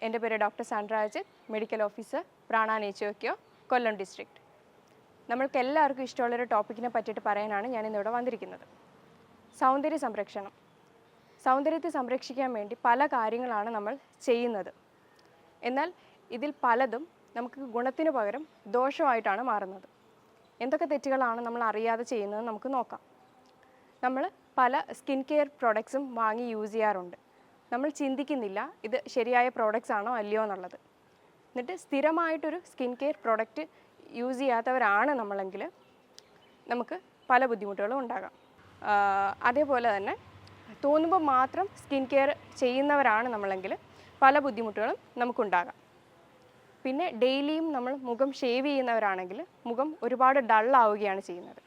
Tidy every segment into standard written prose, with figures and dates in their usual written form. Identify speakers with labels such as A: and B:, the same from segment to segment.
A: എൻ്റെ പേര് doctor Sandra Ajith, medical officer, Prana nature cure, Kollam district. നമ്മൾക്ക് എല്ലാവർക്കും ഇഷ്ടമുള്ളൊരു ടോപ്പിക്കിനെ പറ്റിയിട്ട് പറയാനാണ് ഞാനിന്നിവിടെ വന്നിരിക്കുന്നത്. സൗന്ദര്യ സംരക്ഷണം. സൗന്ദര്യത്തെ സംരക്ഷിക്കാൻ വേണ്ടി പല കാര്യങ്ങളാണ് നമ്മൾ ചെയ്യുന്നത്. എന്നാൽ ഇതിൽ പലതും നമുക്ക് ഗുണത്തിന് പകരം ദോഷമായിട്ടാണ് മാറുന്നത്. എന്തൊക്കെ തെറ്റുകളാണ് നമ്മൾ അറിയാതെ ചെയ്യുന്നത് നമുക്ക് നോക്കാം. നമ്മൾ പല സ്കിൻ കെയർ പ്രോഡക്ട്സും വാങ്ങി യൂസ് ചെയ്യാറുണ്ട്. നമ്മൾ ചിന്തിക്കുന്നില്ല ഇത് ശരിയായ പ്രോഡക്റ്റ്സ് ആണോ അല്ലയോ എന്നുള്ളത്. എന്നിട്ട് സ്ഥിരമായിട്ടൊരു സ്കിൻ കെയർ പ്രോഡക്റ്റ് യൂസ് ചെയ്യാത്തവരാണ് നമ്മളെങ്കിൽ നമുക്ക് പല ബുദ്ധിമുട്ടുകളും ഉണ്ടാകാം. അതേപോലെ തന്നെ തോന്നുമ്പോൾ മാത്രം സ്കിൻ കെയർ ചെയ്യുന്നവരാണ് നമ്മളെങ്കിൽ പല ബുദ്ധിമുട്ടുകളും നമുക്കുണ്ടാകാം. പിന്നെ ഡെയിലിയും നമ്മൾ മുഖം ഷേവ് ചെയ്യുന്നവരാണെങ്കിൽ മുഖം ഒരുപാട് ഡള്ളാവുകയാണ് ചെയ്യുന്നത്.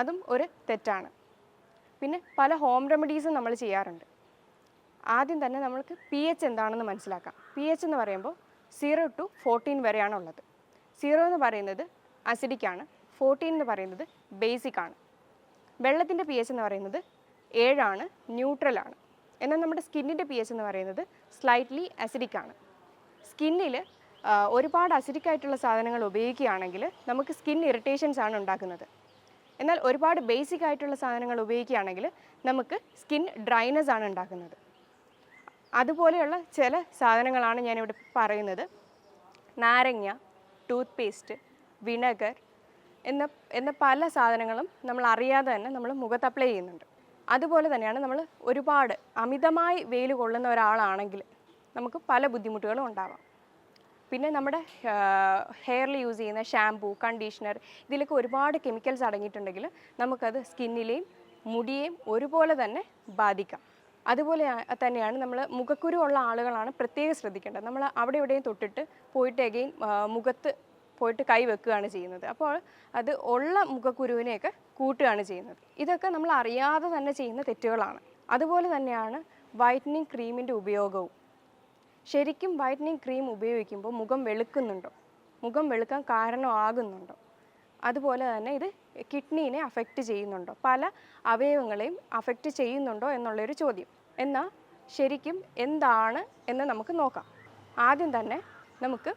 A: അതും ഒരു തെറ്റാണ്. പിന്നെ പല ഹോം റെമഡീസും നമ്മൾ ചെയ്യാറുണ്ട്. ആദ്യം തന്നെ നമ്മൾക്ക് pH എന്താണെന്ന് മനസ്സിലാക്കാം. pH എന്ന് പറയുമ്പോൾ 0 to 14 വരെയാണുള്ളത്. 0 എന്ന് പറയുന്നത് അസിഡിക്കാണ്, 14 എന്ന് പറയുന്നത് ബേസിക്കാണ്. വെള്ളത്തിൻ്റെ pH എന്ന് പറയുന്നത് 7 ആണ്, ന്യൂട്രലാണ്. എന്നാൽ നമ്മുടെ സ്കിന്നിൻ്റെ pH എന്ന് പറയുന്നത് സ്ലൈറ്റ്ലി അസിഡിക്കാണ്. സ്കിന്നിൽ ഒരുപാട് അസിഡിക്കായിട്ടുള്ള സാധനങ്ങൾ ഉപയോഗിക്കുകയാണെങ്കിൽ നമുക്ക് സ്കിൻ ഇറിറ്റേഷൻസ് ആണ് ഉണ്ടാക്കുന്നത്. എന്നാൽ ഒരുപാട് ബേസിക് ആയിട്ടുള്ള സാധനങ്ങൾ ഉപയോഗിക്കുകയാണെങ്കിൽ നമുക്ക് സ്കിൻ ഡ്രൈനസ് ആണ് ഉണ്ടാക്കുന്നത്. അതുപോലെയുള്ള ചില സാധനങ്ങളാണ് ഞാനിവിടെ പറയുന്നത്. നാരങ്ങ, ടൂത്ത് പേസ്റ്റ്, വിനെഗർ എന്ന പല സാധനങ്ങളും നമ്മൾ അറിയാതെ തന്നെ നമ്മൾ മുഖത്ത് അപ്ലൈ ചെയ്യുന്നുണ്ട്. അതുപോലെ തന്നെയാണ് നമ്മൾ ഒരുപാട് അമിതമായി വെയിൽ കൊള്ളുന്ന ഒരാളാണെങ്കിൽ നമുക്ക് പല ബുദ്ധിമുട്ടുകളും ഉണ്ടാവാം. പിന്നെ നമ്മുടെ ഹെയറിൽ യൂസ് ചെയ്യുന്ന ഷാംപൂ, കണ്ടീഷണർ ഇതിലൊക്കെ ഒരുപാട് കെമിക്കൽസ് അടങ്ങിയിട്ടുണ്ടെങ്കിൽ നമുക്കത് സ്കിന്നിലെയും മുടിയെയും ഒരുപോലെ തന്നെ ബാധിക്കാം. അതുപോലെ തന്നെയാണ് നമ്മൾ മുഖക്കുരു ഉള്ള ആളുകളാണ് പ്രത്യേകം ശ്രദ്ധിക്കേണ്ടത്. നമ്മൾ അവിടെ ഇവിടെയും തൊട്ടിട്ട് പോയിട്ട് അഗെയിൻ മുഖത്ത് പോയിട്ട് കൈ വെക്കുകയാണ് ചെയ്യുന്നത്. അപ്പോൾ അത് ഉള്ള മുഖക്കുരുവിനെയൊക്കെ കൂട്ടുകയാണ് ചെയ്യുന്നത്. ഇതൊക്കെ നമ്മൾ അറിയാതെ തന്നെ ചെയ്യുന്ന തെറ്റുകളാണ്. അതുപോലെ തന്നെയാണ് വൈറ്റനിങ് ക്രീമിൻ്റെ ഉപയോഗവും. ശരിക്കും വൈറ്റനിങ് ക്രീം ഉപയോഗിക്കുമ്പോൾ മുഖം വെളുക്കുന്നുണ്ടോ, മുഖം വെളുക്കാൻ കാരണമാകുന്നുണ്ടോ, അതുപോലെ തന്നെ ഇത് കിഡ്നീനെ അഫക്റ്റ് ചെയ്യുന്നുണ്ടോ, പല അവയവങ്ങളെയും അഫക്റ്റ് ചെയ്യുന്നുണ്ടോ എന്നുള്ളൊരു ചോദ്യം. എന്നാൽ ശരിക്കും എന്താണ് എന്ന് നമുക്ക് നോക്കാം. ആദ്യം തന്നെ നമുക്ക്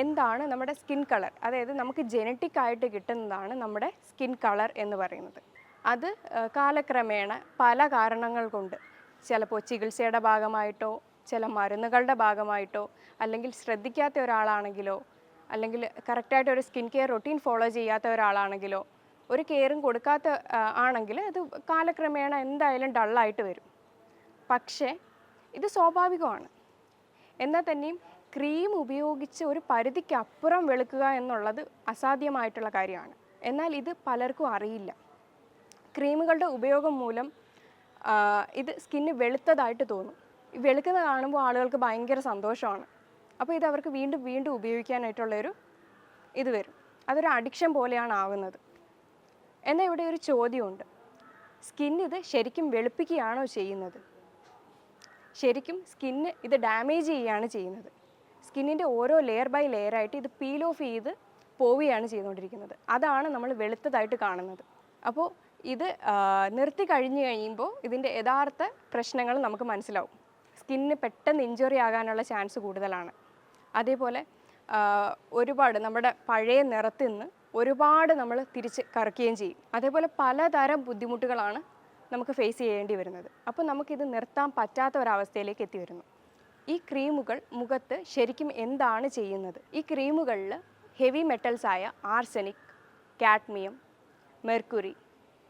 A: എന്താണ് നമ്മുടെ സ്കിൻ കളർ, അതായത് നമുക്ക് ജനറ്റിക് ആയിട്ട് കിട്ടുന്നതാണ് നമ്മുടെ സ്കിൻ കളർ എന്ന് പറയുന്നത്. അത് കാലക്രമേണ പല കാരണങ്ങൾ കൊണ്ട്, ചിലപ്പോൾ ചികിത്സയുടെ ഭാഗമായിട്ടോ ചില മരുന്നുകളുടെ ഭാഗമായിട്ടോ അല്ലെങ്കിൽ ശ്രദ്ധിക്കാത്ത ഒരാളാണെങ്കിലോ അല്ലെങ്കിൽ കറക്റ്റായിട്ട് ഒരു സ്കിൻ കെയർ റൊട്ടീൻ ഫോളോ ചെയ്യാത്ത ഒരാളാണെങ്കിലോ ഒരു കെയറും കൊടുക്കാത്ത ആണെങ്കിൽ അത് കാലക്രമേണ എന്തായാലും ഡള്ളായിട്ട് വരും. പക്ഷേ ഇത് സ്വാഭാവികമാണ്. എന്നാൽ തന്നെയും ക്രീം ഉപയോഗിച്ച് ഒരു പരിധിക്കപ്പുറം വെളുക്കുക എന്നുള്ളത് അസാധ്യമായിട്ടുള്ള കാര്യമാണ്. എന്നാൽ ഇത് പലർക്കും അറിയില്ല. ക്രീമുകളുടെ ഉപയോഗം മൂലം ഇത് സ്കിന്ന് വെളുത്തതായിട്ട് തോന്നും. വെളുക്കുന്നത് കാണുമ്പോൾ ആളുകൾക്ക് ഭയങ്കര സന്തോഷമാണ്. അപ്പോൾ ഇത് അവർക്ക് വീണ്ടും വീണ്ടും ഉപയോഗിക്കാനായിട്ടുള്ളൊരു ഇത് വരും. അതൊരു അഡിക്ഷൻ പോലെയാണ് ആവുന്നത്. എന്നാൽ ഇവിടെ ഒരു ചോദ്യമുണ്ട്. ഇത് ശരിക്കും വെളുപ്പിക്കുകയാണോ ചെയ്യുന്നത്? ശരിക്കും സ്കിന്ന് ഇത് ഡാമേജ് ചെയ്യുകയാണ് ചെയ്യുന്നത്. സ്കിന്നിൻ്റെ ഓരോ ലെയർ ബൈ ലെയറായിട്ട് ഇത് പീൽ ഓഫ് ചെയ്ത് പോവുകയാണ് ചെയ്തുകൊണ്ടിരിക്കുന്നത്. അതാണ് നമ്മൾ വെളുത്തതായിട്ട് കാണുന്നത്. അപ്പോൾ ഇത് നിർത്തി കഴിഞ്ഞ് കഴിയുമ്പോൾ ഇതിൻ്റെ യഥാർത്ഥ പ്രശ്നങ്ങൾ നമുക്ക് മനസ്സിലാവും. സ്കിന്നിന് പെട്ടെന്ന് ഇഞ്ചുറി ആകാനുള്ള ചാൻസ് കൂടുതലാണ്. അതേപോലെ ഒരുപാട് നമ്മുടെ പഴയ നിറത്തിൽ നിന്ന് ഒരുപാട് നമ്മൾ തിരിച്ച് കറക്കുകയും ചെയ്യും. അതേപോലെ പലതരം ബുദ്ധിമുട്ടുകളാണ് നമുക്ക് ഫേസ് ചെയ്യേണ്ടി വരുന്നത്. അപ്പോൾ നമുക്കിത് നിർത്താൻ പറ്റാത്ത ഒരവസ്ഥയിലേക്ക് എത്തി വരുന്നു. ഈ ക്രീമുകൾ മുഖത്ത് ശരിക്കും എന്താണ് ചെയ്യുന്നത്? ഈ ക്രീമുകളിൽ ഹെവി മെറ്റൽസായ ആർസെനിക്, കാഡ്മിയം, മെർക്കുറി,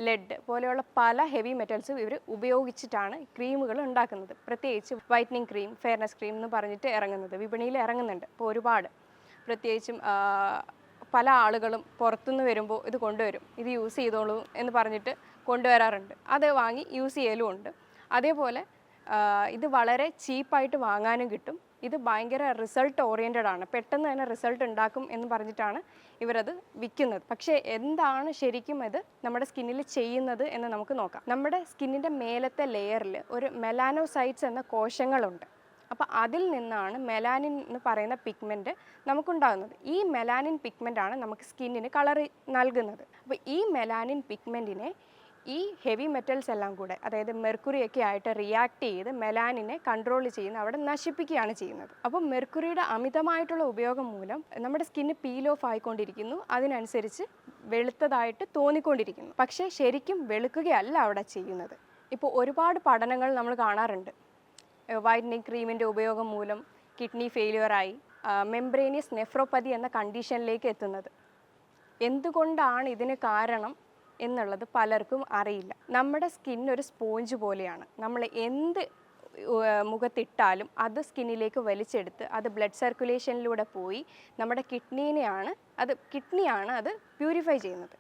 A: ലെഡ് പോലെയുള്ള പല ഹെവി മെറ്റൽസും ഇവർ ഉപയോഗിച്ചിട്ടാണ് ക്രീമുകൾ ഉണ്ടാക്കുന്നത്. പ്രത്യേകിച്ച് വൈറ്റനിങ് ക്രീം, ഫെയർനെസ് ക്രീം എന്ന് പറഞ്ഞിട്ട് ഇറങ്ങുന്നത് വിപണിയിൽ ഇറങ്ങുന്നുണ്ട്. അപ്പോൾ ഒരുപാട് പ്രത്യേകിച്ചും പല ആളുകളും പുറത്തുനിന്ന് വരുമ്പോൾ ഇത് കൊണ്ടുവരും, ഇത് യൂസ് ചെയ്തോളൂ എന്ന് പറഞ്ഞിട്ട് കൊണ്ടുവരാറുണ്ട്. അത് വാങ്ങി യൂസ് ചെയ്യലും ഉണ്ട്. അതേപോലെ ഇത് വളരെ ചീപ്പായിട്ട് വാങ്ങാനും കിട്ടും. ഇത് ഭയങ്കര റിസൾട്ട് ഓറിയൻറ്റഡ് ആണ്. പെട്ടെന്ന് തന്നെ റിസൾട്ട് ഉണ്ടാക്കും എന്ന് പറഞ്ഞിട്ടാണ് ഇവരത് വിൽക്കുന്നത്. പക്ഷേ എന്താണ് ശരിക്കും ഇത് നമ്മുടെ സ്കിന്നിൽ ചെയ്യുന്നത് എന്ന് നമുക്ക് നോക്കാം. നമ്മുടെ സ്കിന്നിൻ്റെ മേലത്തെ ലെയറിൽ ഒരു മെലാനോസൈറ്റ്സ് എന്ന കോശങ്ങളുണ്ട്. അപ്പോൾ അതിൽ നിന്നാണ് മെലാനിൻ എന്ന് പറയുന്ന പിഗ്മെൻറ്റ് നമുക്കുണ്ടാകുന്നത്. ഈ മെലാനിൻ പിഗ്മെൻ്റ് ആണ് നമുക്ക് സ്കിന്നിന് കളർ നൽകുന്നത്. അപ്പോൾ ഈ മെലാനിൻ പിഗ്മെൻറ്റിനെ ഈ ഹെവി മെറ്റൽസ് എല്ലാം കൂടെ, അതായത് മെർക്കുറിയൊക്കെ ആയിട്ട് റിയാക്ട് ചെയ്ത് മെലാനിനെ കൺട്രോൾ ചെയ്യുന്ന അവിടെ നശിപ്പിക്കുകയാണ് ചെയ്യുന്നത്. അപ്പോൾ മെർക്കുറിയുടെ അമിതമായിട്ടുള്ള ഉപയോഗം മൂലം നമ്മുടെ സ്കിന്ന് പീൽ ഓഫ് ആയിക്കൊണ്ടിരിക്കുന്നു, അതിനനുസരിച്ച് വെളുത്തതായിട്ട് തോന്നിക്കൊണ്ടിരിക്കുന്നു. പക്ഷേ ശരിക്കും വെളുക്കുകയല്ല അവിടെ ചെയ്യുന്നത്. ഇപ്പോൾ ഒരുപാട് പഠനങ്ങൾ നമ്മൾ കാണാറുണ്ട്. വൈറ്റനിങ് ക്രീമിൻ്റെ ഉപയോഗം മൂലം കിഡ്നി ഫെയിലിയറായി മെംബ്രേനിയസ് നെഫ്രോപ്പതി എന്ന കണ്ടീഷനിലേക്ക് എത്തുന്നത്. എന്തുകൊണ്ടാണ് ഇതിന് കാരണം എന്നുള്ളത് പലർക്കും അറിയില്ല. നമ്മുടെ സ്കിൻ ഒരു സ്പോഞ്ച് പോലെയാണ്. നമ്മൾ എന്ത് മുഖത്തിട്ടാലും അത് സ്കിന്നിലേക്ക് വലിച്ചെടുത്ത് അത് ബ്ലഡ് സർക്കുലേഷനിലൂടെ പോയി നമ്മുടെ കിഡ്നിയാണ് അത് പ്യൂരിഫൈ ചെയ്യുന്നത്.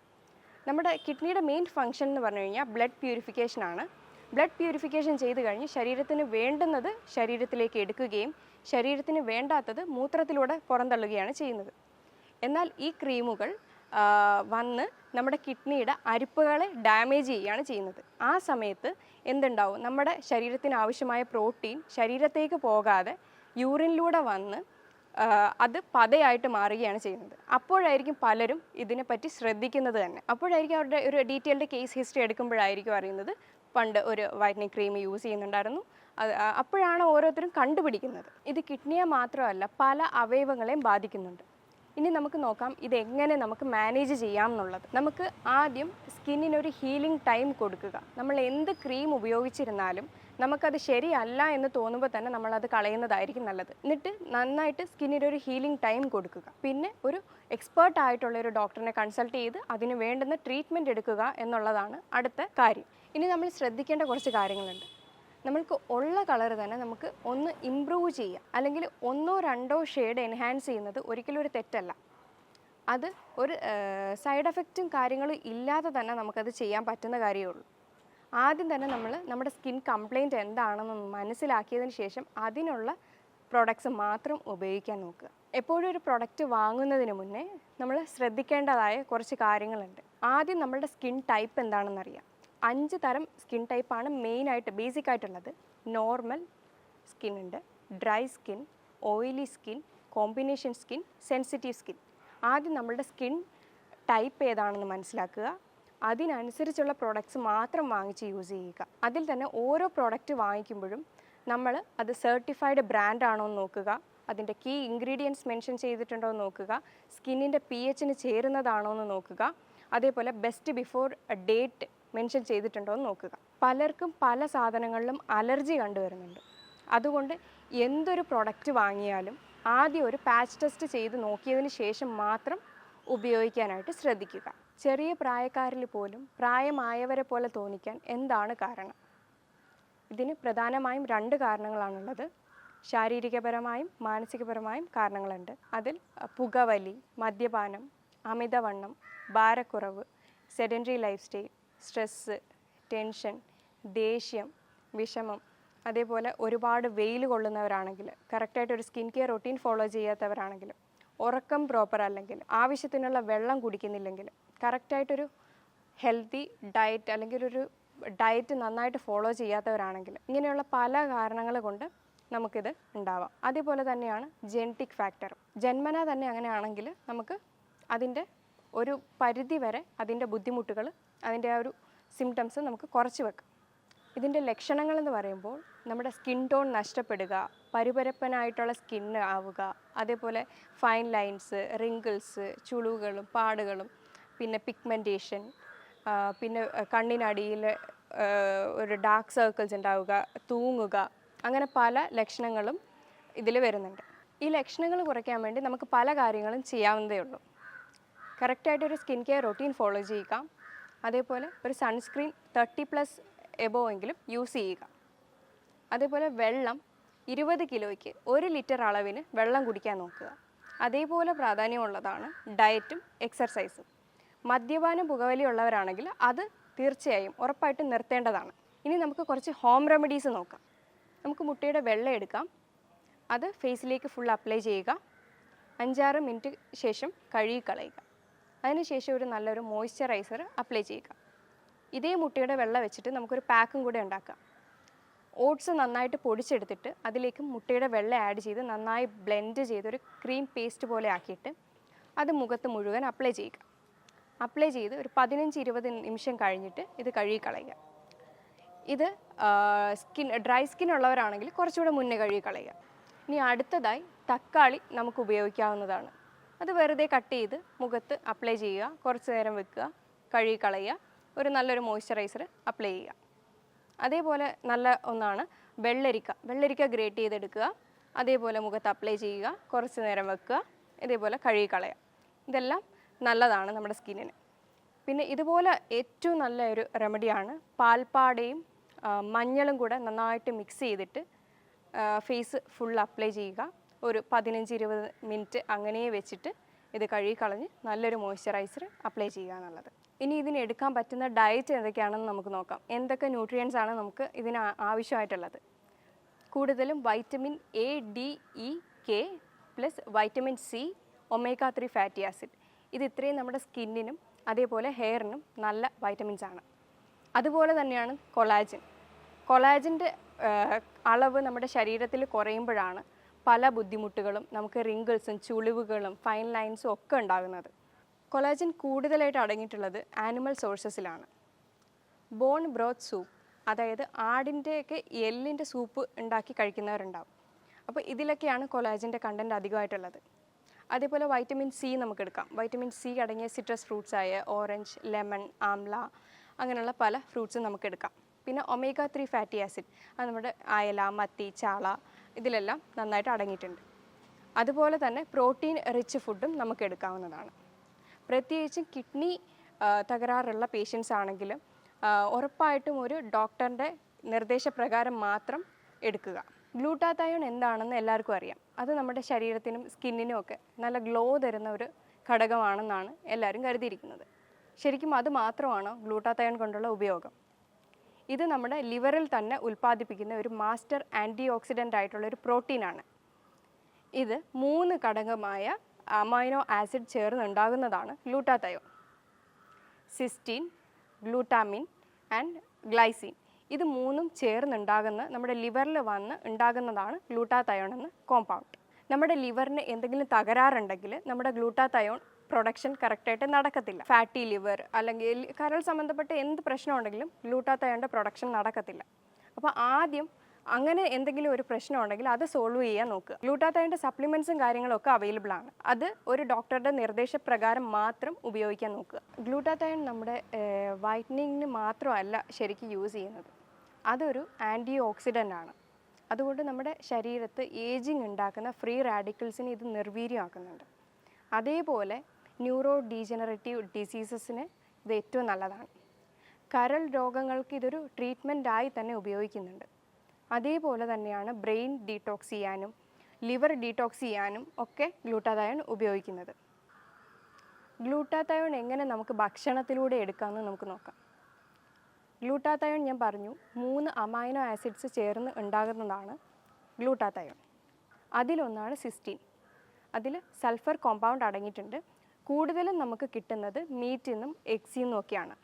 A: നമ്മുടെ കിഡ്നിയുടെ മെയിൻ ഫങ്ഷൻ എന്ന് പറഞ്ഞു കഴിഞ്ഞാൽ ബ്ലഡ് പ്യൂരിഫിക്കേഷനാണ്. ബ്ലഡ് പ്യൂരിഫിക്കേഷൻ ചെയ്ത് കഴിഞ്ഞ് ശരീരത്തിന് വേണ്ടുന്നത് ശരീരത്തിലേക്ക് എടുക്കുകയും ശരീരത്തിന് വേണ്ടാത്തത് മൂത്രത്തിലൂടെ പുറന്തള്ളുകയാണ് ചെയ്യുന്നത്. എന്നാൽ ഈ ക്രീമുകൾ വന്ന് നമ്മുടെ കിഡ്നിയുടെ അരിപ്പുകളെ ഡാമേജ് ചെയ്യുകയാണ് ചെയ്യുന്നത്. ആ സമയത്ത് എന്തുണ്ടാവും, നമ്മുടെ ശരീരത്തിന് ആവശ്യമായ പ്രോട്ടീൻ ശരീരത്തേക്ക് പോകാതെ യൂറിനിലൂടെ വന്ന് അത് പതയായിട്ട് മാറുകയാണ് ചെയ്യുന്നത്. അപ്പോഴായിരിക്കും പലരും ഇതിനെപ്പറ്റി ശ്രദ്ധിക്കുന്നത് തന്നെ. അപ്പോഴായിരിക്കും അവരുടെ ഒരു ഡീറ്റെയിൽഡ് കേസ് ഹിസ്റ്ററി എടുക്കുമ്പോഴായിരിക്കും അറിയുന്നത് പണ്ട് ഒരു വൈറ്റനിങ് ക്രീം യൂസ് ചെയ്യുന്നുണ്ടായിരുന്നു. അപ്പോഴാണ് ഓരോരുത്തരും കണ്ടുപിടിക്കുന്നത്. ഇത് കിഡ്നിയെ മാത്രമല്ല പല അവയവങ്ങളെയും ബാധിക്കുന്നുണ്ട്. ഇനി നമുക്ക് നോക്കാം ഇതെങ്ങനെ നമുക്ക് മാനേജ് ചെയ്യാം എന്നുള്ളത്. നമുക്ക് ആദ്യം സ്കിന്നിനൊരു ഹീലിംഗ് ടൈം കൊടുക്കുക. നമ്മൾ എന്ത് ക്രീം ഉപയോഗിച്ചിരുന്നാലും നമുക്കത് ശരിയല്ല എന്ന് തോന്നുമ്പോൾ തന്നെ നമ്മളത് കളയുന്നതായിരിക്കും നല്ലത്. എന്നിട്ട് നന്നായിട്ട് സ്കിന്നിനൊരു ഹീലിംഗ് ടൈം കൊടുക്കുക. പിന്നെ ഒരു എക്സ്പേർട്ട് ആയിട്ടുള്ള ഒരു ഡോക്ടറിനെ കൺസൾട്ട് ചെയ്ത് അതിന് വേണ്ടുന്ന ട്രീറ്റ്മെൻറ്റ് എടുക്കുക എന്നുള്ളതാണ് അടുത്ത കാര്യം. ഇനി നമ്മൾ ശ്രദ്ധിക്കേണ്ട കുറച്ച് കാര്യങ്ങളുണ്ട്. നമ്മൾക്ക് ഉള്ള കളർ തന്നെ നമുക്ക് ഒന്ന് ഇമ്പ്രൂവ് ചെയ്യാം, അല്ലെങ്കിൽ 1-2 ഷെയ്ഡ് എൻഹാൻസ് ചെയ്യുന്നത് ഒരിക്കലും ഒരു തെറ്റല്ല. അത് ഒരു സൈഡ് എഫക്റ്റും കാര്യങ്ങളും ഇല്ലാതെ തന്നെ നമുക്കത് ചെയ്യാൻ പറ്റുന്ന കാര്യമേ ഉള്ളൂ. ആദ്യം തന്നെ നമ്മൾ നമ്മുടെ സ്കിൻ കംപ്ലയിൻറ്റ് എന്താണെന്ന് മനസ്സിലാക്കിയതിന് ശേഷം അതിനുള്ള പ്രോഡക്ട്സ് മാത്രം ഉപയോഗിക്കാൻ നോക്കുക. എപ്പോഴും ഒരു പ്രൊഡക്റ്റ് വാങ്ങുന്നതിന് മുന്നേ നമ്മൾ ശ്രദ്ധിക്കേണ്ടതായ കുറച്ച് കാര്യങ്ങളുണ്ട്. ആദ്യം നമ്മളുടെ സ്കിൻ ടൈപ്പ് എന്താണെന്നറിയാം. 5 തരം സ്കിൻ ടൈപ്പാണ് മെയിനായിട്ട് ബേസിക് ആയിട്ടുള്ളത്. നോർമൽ സ്കിൻ ഉണ്ട്, dry skin, oily skin, combination skin, sensitive skin. ആദ്യം നമ്മളുടെ സ്കിൻ ടൈപ്പ് ഏതാണെന്ന് മനസ്സിലാക്കുക. അതിനനുസരിച്ചുള്ള പ്രോഡക്റ്റ്സ് മാത്രം വാങ്ങിച്ച് യൂസ് ചെയ്യുക. അതിൽ തന്നെ ഓരോ പ്രോഡക്റ്റ് വാങ്ങിക്കുമ്പോഴും നമ്മൾ അത് സർട്ടിഫൈഡ് ബ്രാൻഡാണോ എന്ന് നോക്കുക, അതിൻ്റെ കീ ഇൻഗ്രീഡിയൻസ് മെൻഷൻ ചെയ്തിട്ടുണ്ടോ എന്ന് നോക്കുക, സ്കിന്നിൻ്റെ pHന് ചേരുന്നതാണോ എന്ന് നോക്കുക, അതേപോലെ ബെസ്റ്റ് ബിഫോർ ഡേറ്റ് മെൻഷൻ ചെയ്തിട്ടുണ്ടോ എന്ന് നോക്കുക. പലർക്കും പല സാധനങ്ങളിലും അലർജി കണ്ടുവരുന്നുണ്ട്. അതുകൊണ്ട് എന്തൊരു പ്രൊഡക്റ്റ് വാങ്ങിയാലും ആദ്യം ഒരു പാച്ച് ടെസ്റ്റ് ചെയ്ത് നോക്കിയതിന് ശേഷം മാത്രം ഉപയോഗിക്കാനായിട്ട് ശ്രദ്ധിക്കുക. ചെറിയ പ്രായക്കാരിൽ പോലും പ്രായമായവരെ പോലെ തോന്നിക്കാൻ എന്താണ് കാരണം? ഇതിന് പ്രധാനമായും 2 കാരണങ്ങളാണുള്ളത്. ശാരീരികപരമായും മാനസികപരമായും കാരണങ്ങളുണ്ട്. അതിൽ പുകവലി, മദ്യപാനം, അമിതവണ്ണം, ഭാരക്കുറവ്, sedentary life style, stress, tension, ദേഷ്യം, വിഷമം, അതേപോലെ ഒരുപാട് വെയിൽ കൊള്ളുന്നവരാണെങ്കിൽ, കറക്റ്റായിട്ടൊരു സ്കിൻ കെയർ റൊട്ടീൻ ഫോളോ ചെയ്യാത്തവരാണെങ്കിൽ, ഉറക്കം പ്രോപ്പർ അല്ലെങ്കിൽ, ആവശ്യത്തിനുള്ള വെള്ളം കുടിക്കുന്നില്ലെങ്കിൽ, കറക്റ്റായിട്ടൊരു ഹെൽത്തി ഡയറ്റ് അല്ലെങ്കിൽ ഒരു ഡയറ്റ് നന്നായിട്ട് ഫോളോ ചെയ്യാത്തവരാണെങ്കിൽ, ഇങ്ങനെയുള്ള പല കാരണങ്ങൾ കൊണ്ട് നമുക്കിത് ഉണ്ടാവാം. അതേപോലെ തന്നെയാണ് ജെനറ്റിക് ഫാക്ടർ. ജന്മന തന്നെ അങ്ങനെയാണെങ്കിൽ നമുക്ക് അതിൻ്റെ ഒരു പരിധി വരെ അതിൻ്റെ ബുദ്ധിമുട്ടുകൾ, അതിൻ്റെ ആ ഒരു സിംറ്റംസ് നമുക്ക് കുറച്ച് വെക്കാം. ഇതിൻ്റെ ലക്ഷണങ്ങളെന്ന് പറയുമ്പോൾ നമ്മുടെ സ്കിൻ ടോൺ നഷ്ടപ്പെടുക, പരുപരപ്പനായിട്ടുള്ള സ്കിന്ന് ആവുക, അതേപോലെ ഫൈൻ ലൈൻസ്, റിങ്കിൾസ്, ചുളിവുകളും പാടുകളും, പിന്നെ പിഗ്മെൻറ്റേഷൻ, പിന്നെ കണ്ണിനടിയിൽ ഒരു ഡാർക്ക് സർക്കിൾസ് ഉണ്ടാവുക, തൂങ്ങുക, അങ്ങനെ പല ലക്ഷണങ്ങളും ഇതിൽ വരുന്നുണ്ട്. ഈ ലക്ഷണങ്ങൾ കുറയ്ക്കാൻ വേണ്ടി നമുക്ക് പല കാര്യങ്ങളും ചെയ്യാവുന്നതേ ഉള്ളൂ. കറക്റ്റായിട്ടൊരു സ്കിൻ കെയർ റൊട്ടീൻ ഫോളോ ചെയ്യുക, അതേപോലെ ഒരു സൺസ്ക്രീൻ 30+ എബോവ് എങ്കിലും യൂസ് ചെയ്യുക. അതേപോലെ വെള്ളം 20 കിലോയ്ക്ക് 1 ലിറ്റർ അളവിന് വെള്ളം കുടിക്കാൻ നോക്കുക. അതേപോലെ പ്രാധാന്യമുള്ളതാണ് ഡയറ്റും എക്സർസൈസും. മദ്യപാനം പുകവലി ഉള്ളവരാണെങ്കിൽ അത് തീർച്ചയായും ഉറപ്പായിട്ടും നിർത്തേണ്ടതാണ്. ഇനി നമുക്ക് കുറച്ച് ഹോം റെമഡീസ് നോക്കാം. നമുക്ക് മുട്ടയുടെ വെള്ളം എടുക്കാം, അത് ഫേസിലേക്ക് ഫുൾ അപ്ലൈ ചെയ്യുക, 5-6 മിനിറ്റ് ശേഷം കഴുകിക്കളയുക. അതിനുശേഷം ഒരു നല്ലൊരു മോയ്സ്ചറൈസർ അപ്ലൈ ചെയ്യുക. ഇതേ മുട്ടയുടെ വെള്ളം വെച്ചിട്ട് നമുക്കൊരു പാക്കും കൂടെ ഉണ്ടാക്കാം. ഓട്സ് നന്നായിട്ട് പൊടിച്ചെടുത്തിട്ട് അതിലേക്ക് മുട്ടയുടെ വെള്ളം ആഡ് ചെയ്ത് നന്നായി ബ്ലെൻഡ് ചെയ്തൊരു ക്രീം പേസ്റ്റ് പോലെ ആക്കിയിട്ട് അത് മുഖത്ത് മുഴുവൻ അപ്ലൈ ചെയ്യുക. അപ്ലൈ ചെയ്ത് ഒരു 15-20 നിമിഷം കഴിഞ്ഞിട്ട് ഇത് കഴുകി കളയുക. ഇത് ഡ്രൈ സ്കിൻ ഉള്ളവരാണെങ്കിൽ കുറച്ചുകൂടെ മുന്നേ കഴുകി കളയുക. ഇനി അടുത്തതായി തക്കാളി നമുക്ക് ഉപയോഗിക്കാവുന്നതാണ്. അത് വെറുതെ കട്ട് ചെയ്ത് മുഖത്ത് അപ്ലൈ ചെയ്യുക, കുറച്ച് നേരം വെക്കുക, കഴുകി കളയുക, ഒരു നല്ലൊരു മോയ്സ്ചറൈസർ അപ്ലൈ ചെയ്യുക. അതേപോലെ നല്ല ഒന്നാണ് വെള്ളരിക്ക ഗ്രേറ്റ് ചെയ്തെടുക്കുക, അതേപോലെ മുഖത്ത് അപ്ലൈ ചെയ്യുക, കുറച്ച് നേരം വെക്കുക, ഇതേപോലെ കഴുകി കളയുക. ഇതെല്ലാം നല്ലതാണ് നമ്മുടെ സ്കിന്നിന്. പിന്നെ ഇതുപോലെ ഏറ്റവും നല്ല ഒരു റെമഡിയാണ് പാൽപ്പാടയും മഞ്ഞളും കൂടെ നന്നായിട്ട് മിക്സ് ചെയ്തിട്ട് ഫേസ് ഫുൾ അപ്ലൈ ചെയ്യുക. ഒരു 15-20 മിനിറ്റ് അങ്ങനെ വെച്ചിട്ട് ഇത് കഴുകി കളഞ്ഞ് നല്ലൊരു മോയ്സ്ചറൈസർ അപ്ലൈ ചെയ്യുക എന്നുള്ളത്. ഇനി ഇതിന് എടുക്കാൻ പറ്റുന്ന ഡയറ്റ് എന്തൊക്കെയാണെന്ന് നമുക്ക് നോക്കാം. എന്തൊക്കെ ന്യൂട്രിയൻസ് ആണ് നമുക്ക് ഇതിന് ആവശ്യമായിട്ടുള്ളത്. കൂടുതലും vitamin A, D, E, K plus vitamin C, omega three fatty acid. ഇത് ഇത്രയും നമ്മുടെ സ്കിന്നിനും അതേപോലെ ഹെയറിനും നല്ല വൈറ്റമിൻസ് ആണ്. അതുപോലെ തന്നെയാണ് കൊളാജൻ്റെ അളവ് നമ്മുടെ ശരീരത്തിൽ കുറയുമ്പോഴാണ് പല ബുദ്ധിമുട്ടുകളും, നമുക്ക് റിങ്കിൾസും ചുളിവുകളും ഫൈൻ ലൈൻസും ഒക്കെ ഉണ്ടാകുന്നത്. കൊളാജൻ കൂടുതലായിട്ട് അടങ്ങിയിട്ടുള്ളത് ആനിമൽ സോഴ്സസിലാണ്. ബോൺ ബ്രോത്ത് സൂപ്പ്, അതായത് ആടിൻ്റെയൊക്കെ എല്ലിൻ്റെ സൂപ്പ് ഉണ്ടാക്കി കഴിക്കുന്നവരുണ്ടാവും. അപ്പോൾ ഇതിലൊക്കെയാണ് കൊളാജൻ്റെ കണ്ടൻറ്റ് അധികമായിട്ടുള്ളത്. അതേപോലെ വൈറ്റമിൻ സി നമുക്ക് എടുക്കാം. വൈറ്റമിൻ സി അടങ്ങിയ സിട്രസ് ഫ്രൂട്ട്സ് ആയ ഓറഞ്ച്, ലെമൺ, ആംല അങ്ങനെയുള്ള പല ഫ്രൂട്ട്സും നമുക്ക് എടുക്കാം. പിന്നെ ഒമേഗ-3 ഫാറ്റി ആസിഡ്, അത് നമ്മുടെ അയല, മത്തി, ചാള ഇതിലെല്ലാം നന്നായിട്ട് അടങ്ങിയിട്ടുണ്ട്. അതുപോലെ തന്നെ പ്രോട്ടീൻ റിച്ച് ഫുഡും നമുക്ക് എടുക്കാവുന്നതാണ്. പ്രത്യേകിച്ചും കിഡ്നി തകരാറുള്ള പേഷ്യൻസ് ആണെങ്കിൽ ഉറപ്പായിട്ടും ഒരു ഡോക്ടറിൻ്റെ നിർദ്ദേശപ്രകാരം മാത്രം എടുക്കുക. ഗ്ലൂട്ടാതയോൺ എന്താണെന്ന് എല്ലാവർക്കും അറിയാം. അത് നമ്മുടെ ശരീരത്തിനും സ്കിന്നിനും ഒക്കെ നല്ല ഗ്ലോ തരുന്ന ഒരു ഘടകമാണെന്നാണ് എല്ലാവരും കരുതിയിരിക്കുന്നത്. ശരിക്കും അത് മാത്രമാണോ ഗ്ലൂട്ടാതയോൺ കൊണ്ടുള്ള ഉപയോഗം? ഇത് നമ്മുടെ ലിവറിൽ തന്നെ ഉൽപ്പാദിപ്പിക്കുന്ന ഒരു മാസ്റ്റർ ആൻറ്റി ഓക്സിഡൻ്റ് ആയിട്ടുള്ള ഒരു പ്രോട്ടീനാണ്. ഇത് 3 ഘടകമായ അമൈനോ ആസിഡ് ചേർന്നുണ്ടാകുന്നതാണ് ഗ്ലൂട്ടാതയോൺ. Cysteine, glutamine and glycine. ഇത് 3ഉം ചേർന്നുണ്ടാകുന്ന നമ്മുടെ ലിവറിൽ വന്ന് ഉണ്ടാകുന്നതാണ് ഗ്ലൂട്ടാതയോൺ എന്ന കോമ്പൗണ്ട്. നമ്മുടെ ലിവറിന് എന്തെങ്കിലും തകരാറുണ്ടെങ്കിൽ നമ്മുടെ ഗ്ലൂട്ടാതയോൺ പ്രൊഡക്ഷൻ കറക്റ്റായിട്ട് നടക്കത്തില്ല. ഫാറ്റി ലിവർ അല്ലെങ്കിൽ കരൾ സംബന്ധപ്പെട്ട എന്ത് പ്രശ്നം ഉണ്ടെങ്കിലും ഗ്ലൂട്ടാതയോണിൻ്റെ പ്രൊഡക്ഷൻ നടക്കത്തില്ല. അപ്പോൾ ആദ്യം അങ്ങനെ എന്തെങ്കിലും ഒരു പ്രശ്നം ഉണ്ടെങ്കിൽ അത് സോൾവ് ചെയ്യാൻ നോക്കുക. ഗ്ലൂട്ടാതയോണിൻ്റെ സപ്ലിമെൻറ്റ്സും കാര്യങ്ങളൊക്കെ അവൈലബിൾ ആണ്. അത് ഒരു ഡോക്ടറുടെ നിർദ്ദേശപ്രകാരം മാത്രം ഉപയോഗിക്കാൻ നോക്കുക. ഗ്ലൂട്ടാതയോൺ നമ്മുടെ വൈറ്റനിങ്ങിന് മാത്രമല്ല ശരിക്കും യൂസ് ചെയ്യുന്നത്. അതൊരു ആൻറ്റി ഓക്സിഡൻ്റ് ആണ്. അതുകൊണ്ട് നമ്മുടെ ശരീരത്ത് ഏജിങ് ഉണ്ടാക്കുന്ന ഫ്രീ റാഡിക്കൽസിനെ ഇത് നിർവീര്യമാക്കുന്നുണ്ട്. അതേപോലെ ന്യൂറോ ഡീജനറേറ്റീവ് ഡിസീസസിന് ഇത് ഏറ്റവും നല്ലതാണ്. കരൾ രോഗങ്ങൾക്ക് ഇതൊരു ട്രീറ്റ്മെൻറ്റായി തന്നെ ഉപയോഗിക്കുന്നുണ്ട്. അതേപോലെ തന്നെയാണ് ബ്രെയിൻ ഡീടോക്സ് ചെയ്യാനും ലിവർ ഡീടോക്സ് ചെയ്യാനും ഒക്കെ ഗ്ലൂട്ടാതയോൺ ഉപയോഗിക്കുന്നത്. ഗ്ലൂട്ടാതയോൺ എങ്ങനെ നമുക്ക് ഭക്ഷണത്തിലൂടെ എടുക്കാമെന്ന് നമുക്ക് നോക്കാം. ഗ്ലൂട്ടാതയോൺ ഞാൻ പറഞ്ഞു 3 അമൈനോ ആസിഡ്സ് ചേർന്ന് ഉണ്ടാകുന്നതാണ് ഗ്ലൂട്ടാതയോൺ. അതിലൊന്നാണ് സിസ്റ്റീൻ. അതിൽ സൾഫർ കോമ്പൗണ്ട് അടങ്ങിയിട്ടുണ്ട്. കൂടുതലും നമുക്ക് കിട്ടുന്നത് മീറ്റിൽ നിന്നും എഗ്സിൽ നിന്നും ഒക്കെയാണ്.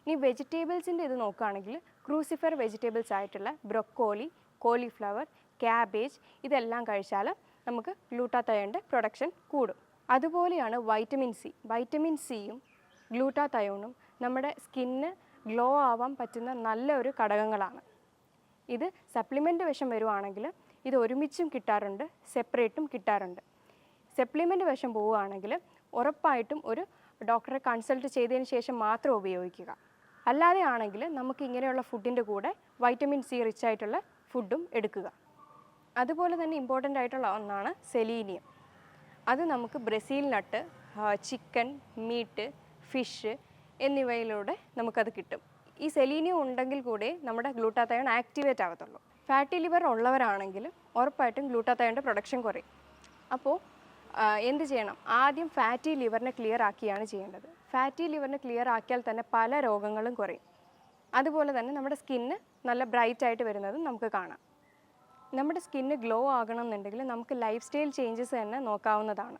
A: ഇനി വെജിറ്റബിൾസിൻ്റെ ഇത് നോക്കുകയാണെങ്കിൽ ക്രൂസിഫർ വെജിറ്റബിൾസ് ആയിട്ടുള്ള ബ്രൊക്കോളി, കോളിഫ്ലവർ, ക്യാബേജ് ഇതെല്ലാം കഴിച്ചാൽ നമുക്ക് ഗ്ലൂട്ടാതയോണിൻ്റെ പ്രൊഡക്ഷൻ കൂടും. അതുപോലെയാണ് വൈറ്റമിൻ സി. വൈറ്റമിൻ സിയും ഗ്ലൂട്ടാതയോണും നമ്മുടെ സ്കിന്നിന് ഗ്ലോ ആവാൻ പറ്റുന്ന നല്ല ഒരു ഘടകങ്ങളാണ്. ഇത് സപ്ലിമെൻ്റ് വശം വരുവാണെങ്കിൽ ഇത് ഒരുമിച്ചും കിട്ടാറുണ്ട്, സെപ്പറേറ്റും കിട്ടാറുണ്ട്. സപ്ലിമെൻ്റ് വശം പോവുകയാണെങ്കിൽ ഉറപ്പായിട്ടും ഒരു ഡോക്ടറെ കൺസൾട്ട് ചെയ്തതിന് ശേഷം മാത്രം ഉപയോഗിക്കുക. അല്ലാതെ ആണെങ്കിൽ നമുക്ക് ഇങ്ങനെയുള്ള ഫുഡിൻ്റെ കൂടെ വൈറ്റമിൻ സി റിച്ച് ആയിട്ടുള്ള ഫുഡും എടുക്കുക. അതുപോലെ തന്നെ ഇമ്പോർട്ടൻ്റ് ആയിട്ടുള്ള ഒന്നാണ് സെലീനിയം. അത് നമുക്ക് Brazil nut, chicken, meat, fish എന്നിവയിലൂടെ നമുക്കത് കിട്ടും. ഈ സെലീനിയം ഉണ്ടെങ്കിൽ കൂടെ നമ്മുടെ ഗ്ലൂട്ടാതയോൺ ആക്ടിവേറ്റ് ആവത്തുള്ളൂ. ഫാറ്റി ലിവർ ഉള്ളവരാണെങ്കിൽ ഉറപ്പായിട്ടും ഗ്ലൂട്ടാതയോണിൻ്റെ പ്രൊഡക്ഷൻ കുറയും. അപ്പോൾ എന്ത് ചെയ്യണം? ആദ്യം ഫാറ്റി ലിവറിനെ ക്ലിയർ ആക്കിയാണ് ചെയ്യേണ്ടത്. ഫാറ്റി ലിവറിനെ ക്ലിയർ ആക്കിയാൽ തന്നെ പല രോഗങ്ങളും കുറയും. അതുപോലെ തന്നെ നമ്മുടെ സ്കിന്ന് നല്ല ബ്രൈറ്റ് ആയിട്ട് വരുന്നതും നമുക്ക് കാണാം. നമ്മുടെ സ്കിന്ന് ഗ്ലോ ആകണമെന്നുണ്ടെങ്കിൽ നമുക്ക് ലൈഫ് സ്റ്റൈൽ ചേഞ്ചസ് തന്നെ നോക്കാവുന്നതാണ്.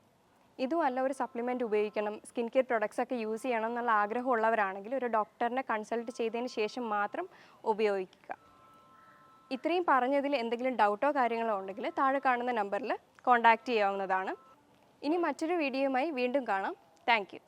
A: ഇതുമല്ല ഒരു സപ്ലിമെൻ്റ് ഉപയോഗിക്കണം, സ്കിൻ കെയർ പ്രൊഡക്ട്സ് ഒക്കെ യൂസ് ചെയ്യണം എന്നുള്ള ആഗ്രഹമുള്ളവരാണെങ്കിൽ ഒരു ഡോക്ടറിനെ കൺസൾട്ട് ചെയ്തതിന് ശേഷം മാത്രം ഉപയോഗിക്കുക. ഇത്രയും പറഞ്ഞതിൽ എന്തെങ്കിലും ഡൗട്ടോ കാര്യങ്ങളോ ഉണ്ടെങ്കിൽ താഴെ കാണുന്ന നമ്പറിൽ കോൺടാക്റ്റ് ചെയ്യാവുന്നതാണ്. ഇനി മറ്റൊരു വീഡിയോയുമായി വീണ്ടും കാണാം. Thank you.